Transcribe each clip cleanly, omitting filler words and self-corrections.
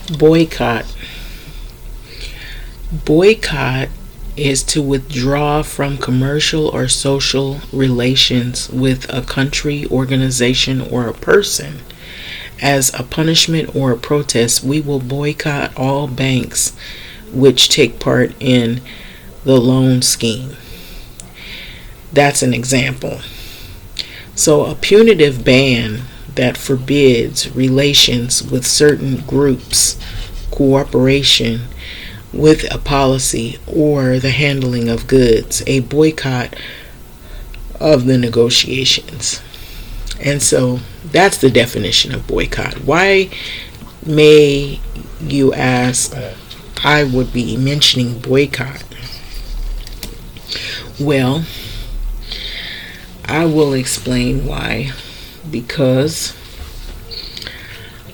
Boycott. Boycott is to withdraw from commercial or social relations with a country, organization, or a person. As a punishment or a protest, we will boycott all banks which take part in the loan scheme. That's an example. So, a punitive ban that forbids relations with certain groups, cooperation with a policy, or the handling of goods, a boycott of the negotiations. And so that's the definition of boycott. Why, may you ask, I would be mentioning boycott? Well, I will explain why. Because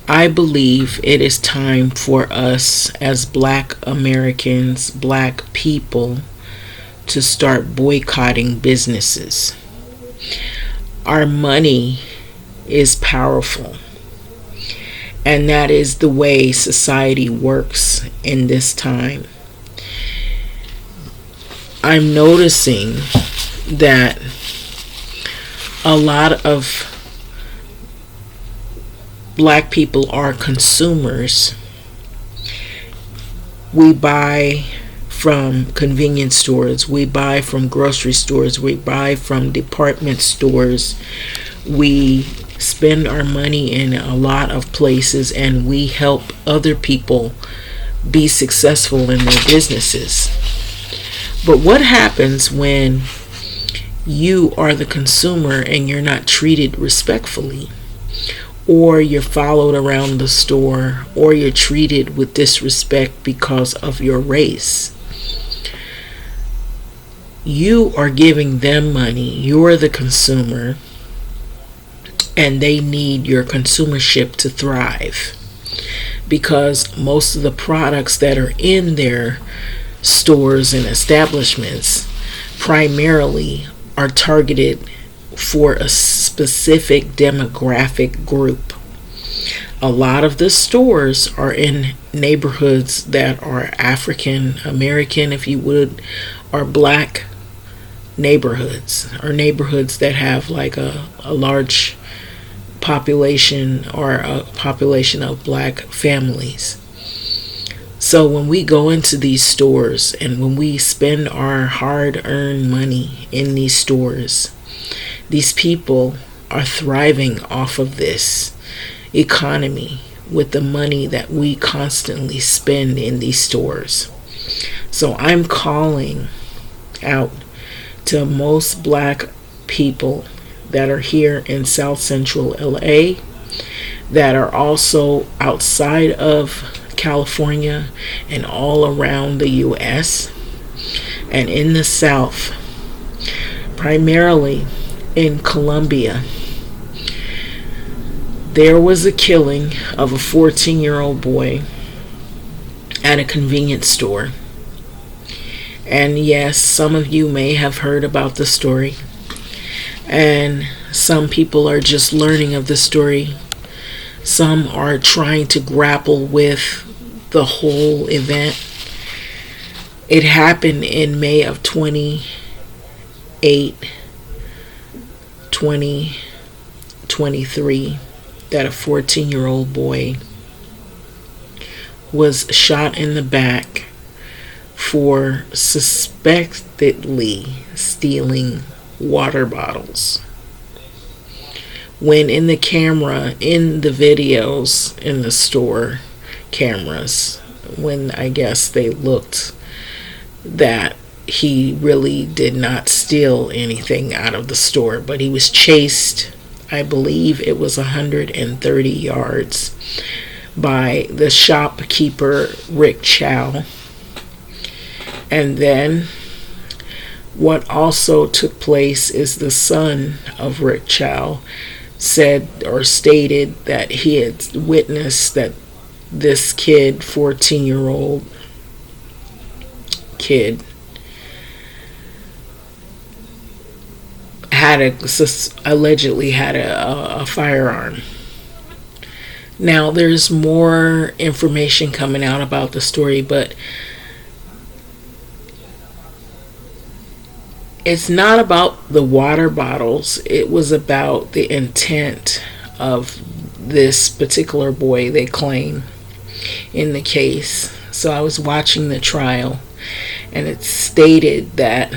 I believe it is time for us as Black Americans, Black people, to start boycotting businesses. Our money is powerful, and that is the way society works in this time. I'm noticing that a lot of Black people are consumers. We buy from convenience stores, we buy from grocery stores, we buy from department stores, we spend our money in a lot of places, and we help other people be successful in their businesses. But what happens when you are the consumer and you're not treated respectfully? Or you're followed around the store, or you're treated with disrespect because of your race? You are giving them money, you're the consumer, and they need your consumership to thrive. Because most of the products that are in their stores and establishments primarily are targeted for a specific demographic group. A lot of the stores are in neighborhoods that are African American, if you would, or Black neighborhoods, or neighborhoods that have like a large population, or a population of Black families. So when we go into these stores and when we spend our hard-earned money in these stores, these people are thriving off of this economy with the money that we constantly spend in these stores. So I'm calling out to most Black people that are here in South Central LA, that are also outside of California and all around the US, and in the South, primarily in Colombia. There was a killing of a 14-year-old boy at a convenience store. And yes, some of you may have heard about the story, and some people are just learning of the story. Some are trying to grapple with the whole event. It happened in May of 2023, that a 14-year-old boy was shot in the back for suspectedly stealing water bottles. When in the camera, in the videos, in the store cameras, when I guess they looked that he really did not steal anything out of the store, but he was chased, I believe it was 130 yards, by the shopkeeper Rick Chow. And then what also took place is the son of Rick Chow said or stated that he had witnessed that this kid, 14-year-old kid, allegedly had a firearm. Now, there's more information coming out about the story, but it's not about the water bottles. It was about the intent of this particular boy, they claim, in the case. So I was watching the trial, and it stated that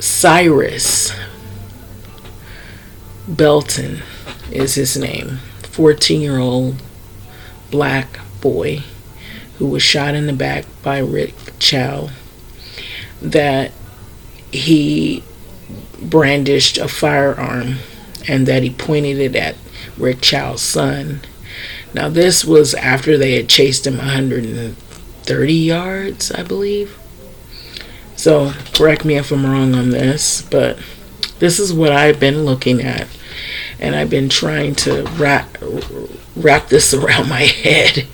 Cyrus Belton is his name, 14-year-old black boy who was shot in the back by Rick Chow, that he brandished a firearm and that he pointed it at Rick Chow's son. Now, this was after they had chased him 130 yards, I believe. So, correct me if I'm wrong on this, but this is what I've been looking at. And I've been trying to wrap this around my head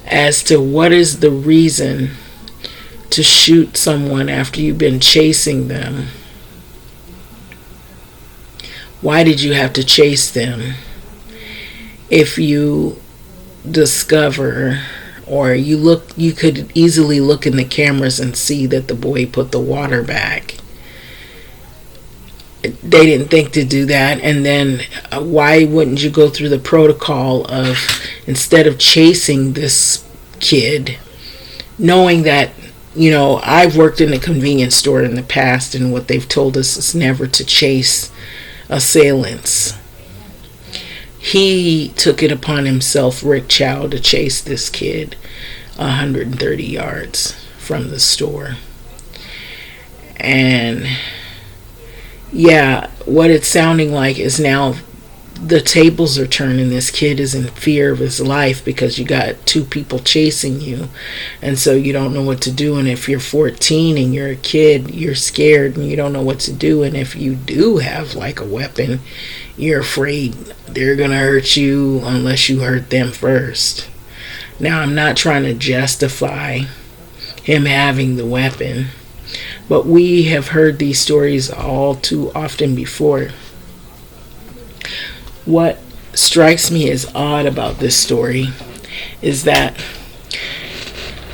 as to what is the reason to shoot someone after you've been chasing them. Why did you have to chase them? If you discover, or you could easily look in the cameras and see that the boy put the water back. They didn't think to do that. And then why wouldn't you go through the protocol of, instead of chasing this kid, knowing that, you know, I've worked in a convenience store in the past, and what they've told us is never to chase assailants. He took it upon himself, Rick Chow, to chase this kid 130 yards from the store. And yeah, what it's sounding like is now the tables are turning. This kid is in fear of his life because you got two people chasing you, and so you don't know what to do. And if you're 14 and you're a kid, you're scared and you don't know what to do. And if you do have like a weapon, you're afraid they're gonna hurt you unless you hurt them first. Now, I'm not trying to justify him having the weapon, but we have heard these stories all too often before. What strikes me as odd about this story is that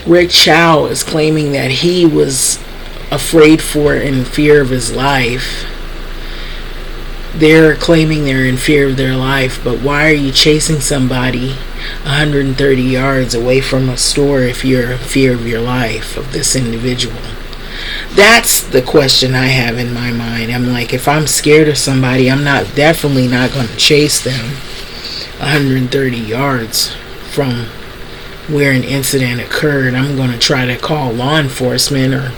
Rick Chow is claiming that he was afraid for and in fear of his life. They're claiming they're in fear of their life, but why are you chasing somebody 130 yards away from a store if you're in fear of your life, of this individual? That's the question I have in my mind. I'm like, if I'm scared of somebody, I'm definitely not going to chase them 130 yards from where an incident occurred. I'm going to try to call law enforcement or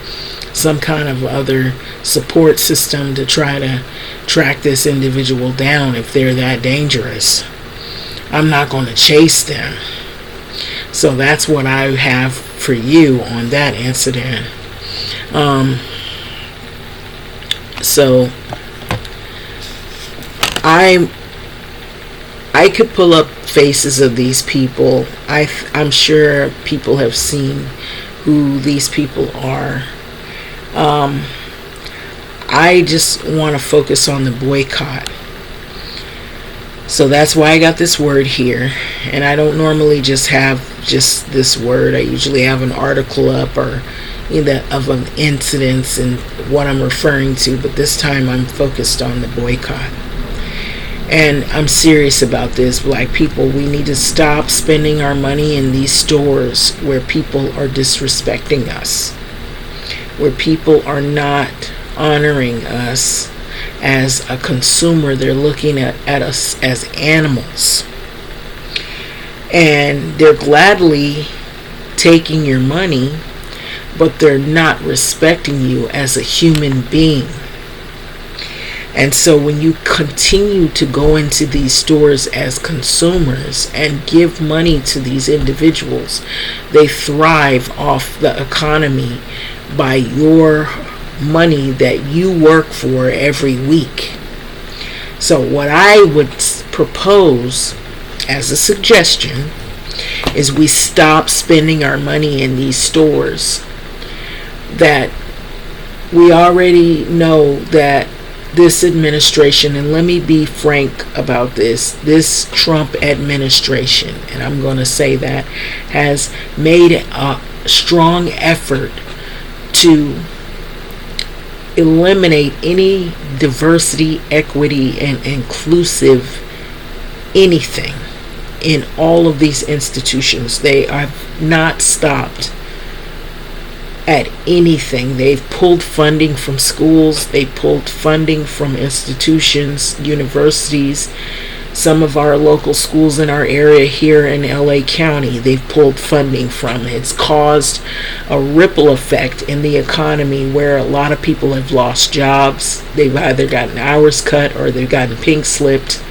some kind of other support system to try to track this individual down if they're that dangerous. I'm not going to chase them. So that's what I have for you on that incident. So I could pull up faces of these people. I'm sure people have seen who these people are. I just want to focus on the boycott. So that's why I got this word here. And I don't normally just have just this word. I usually have an article up or either of an incident and what I'm referring to. But this time I'm focused on the boycott. And I'm serious about this. Black people, we need to stop spending our money in these stores where people are disrespecting us, where people are not honoring us as a consumer. They're looking at us as animals, and they're gladly taking your money, but they're not respecting you as a human being. And so when you continue to go into these stores as consumers and give money to these individuals, they thrive off the economy by your money that you work for every week. So what I would propose as a suggestion is we stop spending our money in these stores that we already know that this administration, and let me be frank about this Trump administration, and I'm going to say that, has made a strong effort to eliminate any diversity, equity, and inclusive anything in all of these institutions. They have not stopped at anything. They've pulled funding from schools, they pulled funding from institutions, universities, some of our local schools in our area here in LA County, they've pulled funding from. It's caused a ripple effect in the economy where a lot of people have lost jobs. They've either gotten hours cut or they've gotten pink slipped.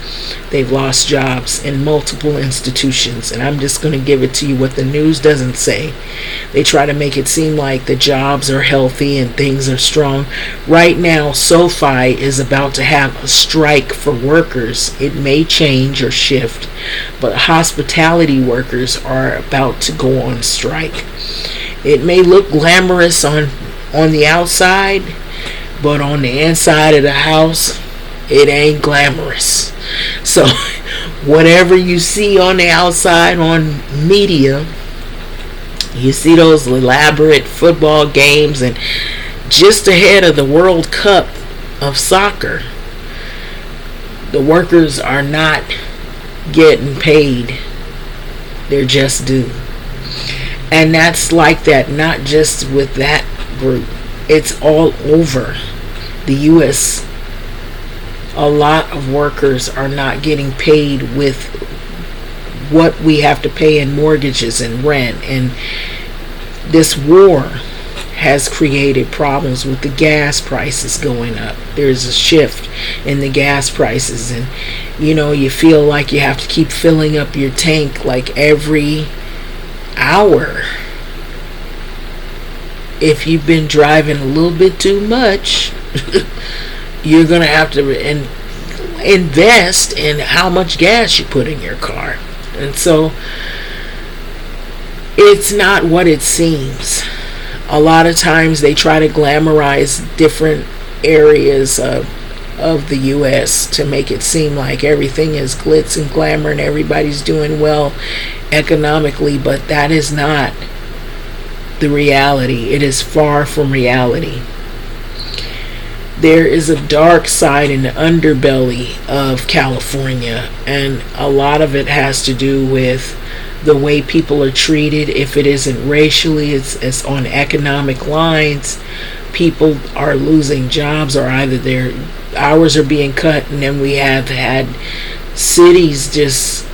They've lost jobs in multiple institutions, and I'm just going to give it to you what the news doesn't say. They try to make it seem like the jobs are healthy and things are strong. Right now, SoFi is about to have a strike for workers. It may change or shift, but hospitality workers are about to go on strike. It may look glamorous on the outside, but on the inside of the house, it ain't glamorous. So whatever you see on the outside on media, you see those elaborate football games, and just ahead of the World Cup of soccer, the workers are not getting paid their just due. And that's like that, not just with that group. It's all over the U.S. A lot of workers are not getting paid with what we have to pay in mortgages and rent. And this war has created problems with the gas prices going up. There's a shift in the gas prices, and you feel like you have to keep filling up your tank like every hour. If you've been driving a little bit too much, you're going to have to invest in how much gas you put in your car. And so it's not what it seems. A lot of times they try to glamorize different areas of the U.S. to make it seem like everything is glitz and glamour and everybody's doing well economically, but that is not the reality. It is far from reality. There is a dark side in the underbelly of California, and a lot of it has to do with the way people are treated. If it isn't racially, it's on economic lines. People are losing jobs, or either their hours are being cut, and then we have had cities just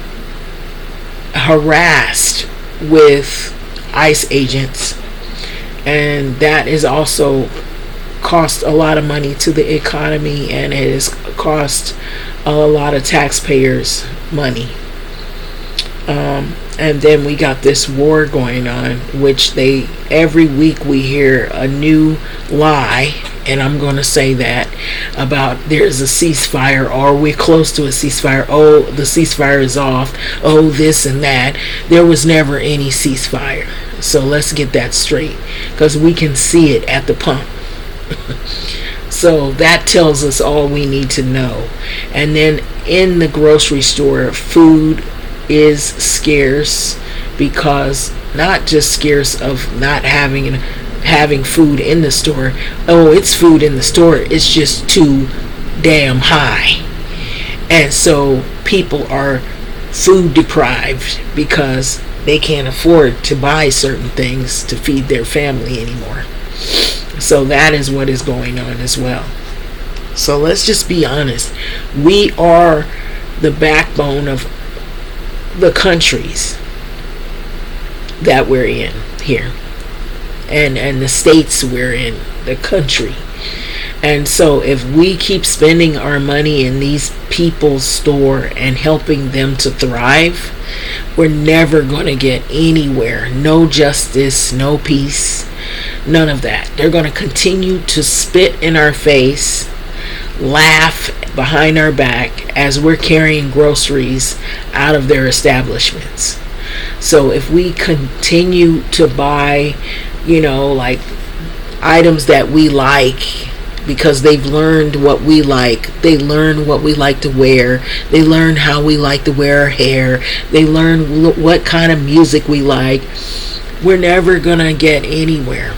harassed with ICE agents, and that is also cost a lot of money to the economy, and it has cost a lot of taxpayers money. And then we got this war going on, which every week we hear a new lie, and I'm going to say that, about there's a ceasefire, or we're close to a ceasefire. Oh, the ceasefire is off. Oh, this and that. There was never any ceasefire. So let's get that straight, because we can see it at the pump. So that tells us all we need to know. And then in the grocery store, food is scarce, because not just scarce of not having food in the store. Oh, it's food in the store, it's just too damn high. And so people are food deprived because they can't afford to buy certain things to feed their family anymore. So that is what is going on as well. So let's just be honest. We are the backbone of the countries that we're in here, and the states we're in, the country. And so if we keep spending our money in these people's store and helping them to thrive, we're never going to get anywhere. No justice, no peace, none of that. They're going to continue to spit in our face, laugh behind our back as we're carrying groceries out of their establishments. So if we continue to buy, like items that we like because they've learned what we like. They learn what we like to wear. They learn how we like to wear our hair. They learn what kind of music we like. We're never gonna get anywhere.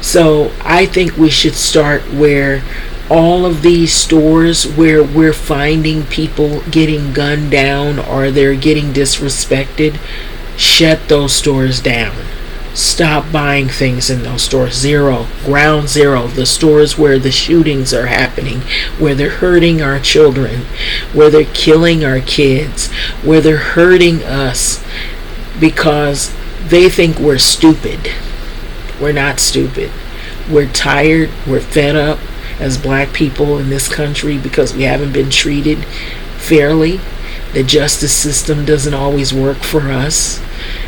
So I think we should start where all of these stores where we're finding people getting gunned down or they're getting disrespected, shut those stores down. Stop buying things in those stores. Zero, ground zero, the stores where the shootings are happening, where they're hurting our children, where they're killing our kids, where they're hurting us because they think we're stupid. We're not stupid. We're tired, we're fed up as black people in this country because we haven't been treated fairly. The justice system doesn't always work for us.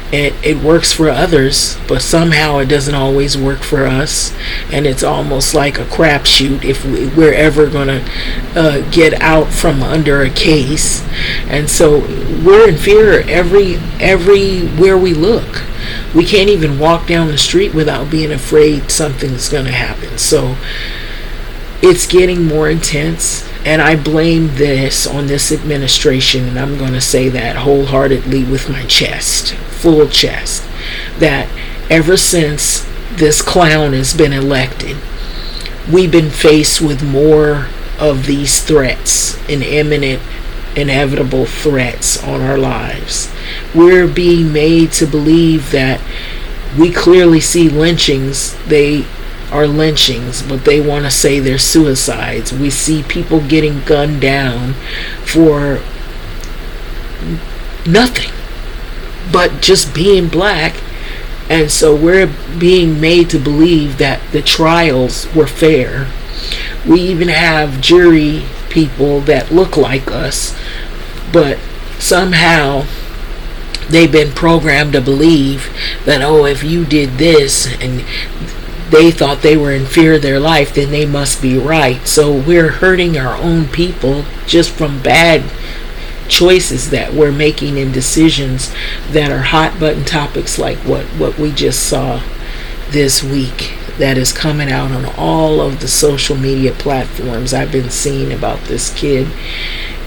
It works for others, but somehow it doesn't always work for us, and it's almost like a crapshoot if we're ever going to get out from under a case. And so we're in fear everywhere we look. We can't even walk down the street without being afraid something's going to happen. So it's getting more intense. And I blame this on this administration, and I'm going to say that wholeheartedly with my chest, full chest, that ever since this clown has been elected, we've been faced with more of these threats and imminent, inevitable threats on our lives. We're being made to believe that we clearly see lynchings. They are lynchings, but they want to say they're suicides. We see people getting gunned down for nothing but just being black. And so we're being made to believe that the trials were fair. We even have jury people that look like us, but somehow they've been programmed to believe that, oh, if you did this and they thought they were in fear of their life, then they must be right. So we're hurting our own people just from bad choices that we're making and decisions that are hot button topics like what we just saw this week that is coming out on all of the social media platforms. I've been seeing about this kid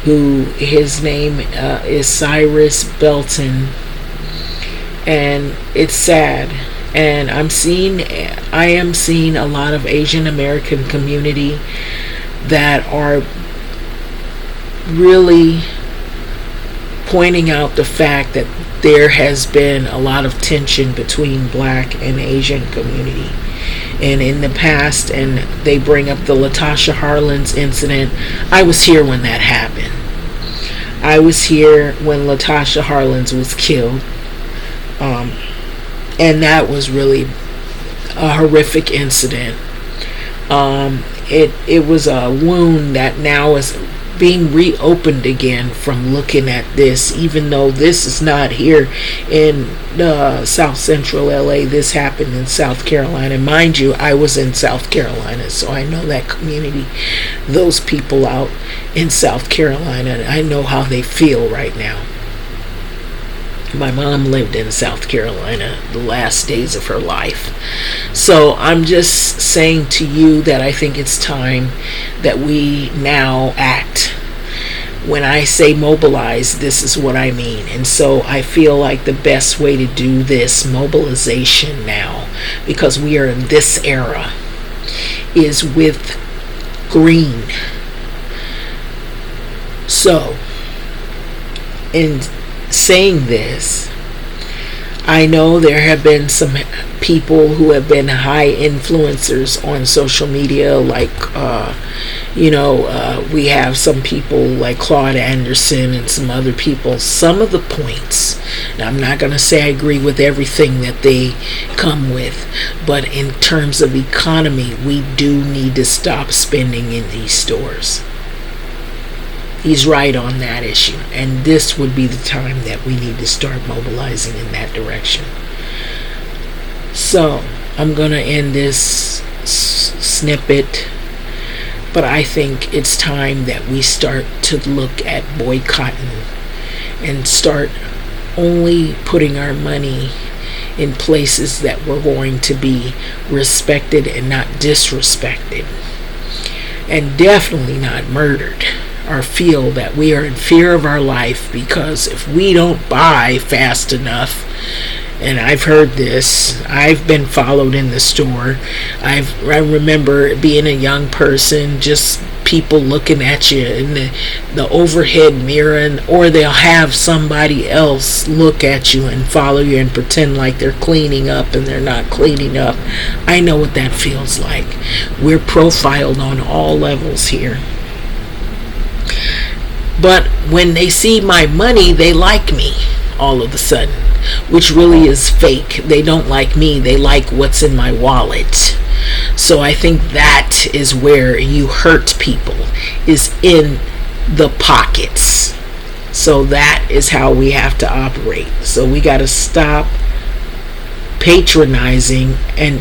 who his name is Cyrus Belton, and it's sad. And I am seeing a lot of Asian American community that are really pointing out the fact that there has been a lot of tension between black and Asian community. And in the past, and they bring up the Latasha Harlins incident. I was here when that happened. I was here when Latasha Harlins was killed. And that was really a horrific incident. It was a wound that now is being reopened again from looking at this, even though this is not here in South Central LA. This happened in South Carolina. Mind you, I was in South Carolina, so I know that community, those people out in South Carolina. I know how they feel right now. My mom lived in South Carolina the last days of her life. So I'm just saying to you that I think it's time that we now act. When I say mobilize, this is what I mean. And so I feel like the best way to do this mobilization now, because we are in this era, is with green. So, in saying this, I know there have been some people who have been high influencers on social media, like we have some people like Claude Anderson and some other people. Some of the points, now I'm not going to say I agree with everything that they come with, but in terms of economy, we do need to stop spending in these stores. He's right on that issue, and this would be the time that we need to start mobilizing in that direction. So I'm going to end this snippet, but I think it's time that we start to look at boycotting and start only putting our money in places that we're going to be respected and not disrespected. and definitely not murdered, or feel that we are in fear of our life because if we don't buy fast enough. And I've heard this. I've been followed in the store. I remember being a young person, just people looking at you in the overhead mirror, or they'll have somebody else look at you and follow you and pretend like they're cleaning up and they're not cleaning up. I know what that feels like. We're profiled on all levels here. But when they see my money, they like me all of a sudden, which really is fake. They don't like me, they like what's in my wallet. So I think that is where you hurt people, is in the pockets. So that is how we have to operate. So we got to stop patronizing and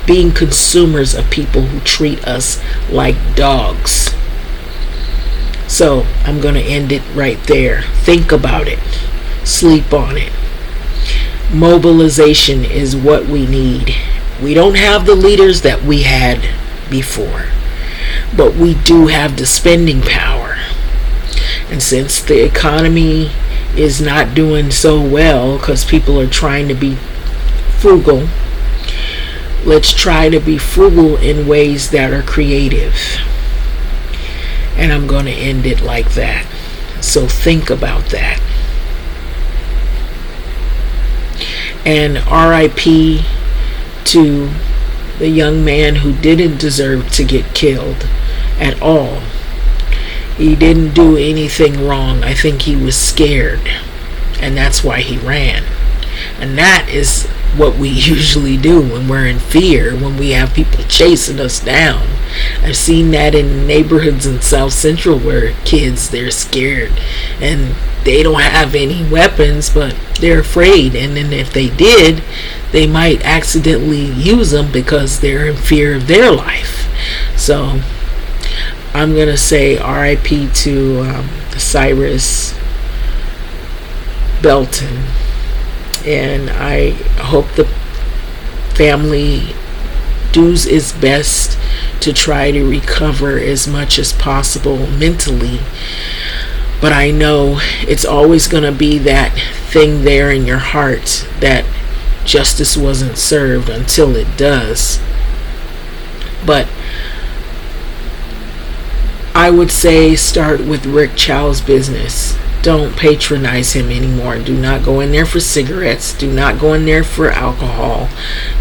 being consumers of people who treat us like dogs. So I'm going to end it right there. Think about it. Sleep on it. Mobilization is what we need. We don't have the leaders that we had before, but we do have the spending power. And since the economy is not doing so well because people are trying to be frugal, let's try to be frugal in ways that are creative. And I'm going to end it like that. So think about that. And RIP to the young man who didn't deserve to get killed at all. He didn't do anything wrong. I think he was scared, and that's why he ran. And that is what we usually do when we're in fear, when we have people chasing us down. I've seen that in neighborhoods in South Central where kids, they're scared and they don't have any weapons, but they're afraid. And then if they did, they might accidentally use them because they're in fear of their life. So I'm going to say RIP to Cyrus Belton. And I hope the family does its best to try to recover as much as possible mentally. But I know it's always going to be that thing there in your heart that justice wasn't served until it does. But I would say start with Rick Chow's business. Don't patronize him anymore. Do not go in there for cigarettes. Do not go in there for alcohol.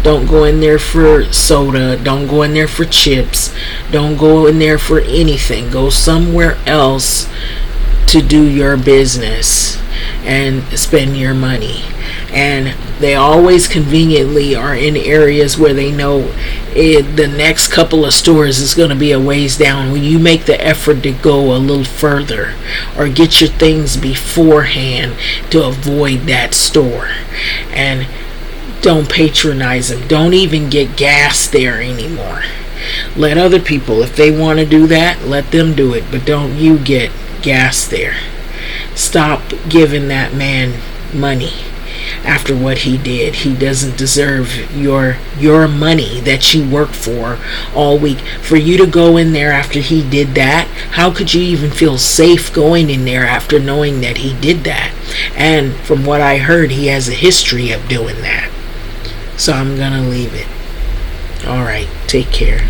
Don't go in there for soda. Don't go in there for chips. Don't go in there for anything. Go somewhere else to do your business and spend your money. And they always conveniently are in areas where they know the next couple of stores is going to be a ways down. When you make the effort to go a little further or get your things beforehand to avoid that store, and don't patronize them. Don't even get gas there anymore. Let other people, if they want to do that, let them do it, but don't you get gas there. Stop giving that man money after what he did. He doesn't deserve your money that you work for all week. For you to go in there after he did that, how could you even feel safe going in there after knowing that he did that? And from what I heard, he has a history of doing that. So I'm gonna leave it. All right, take care.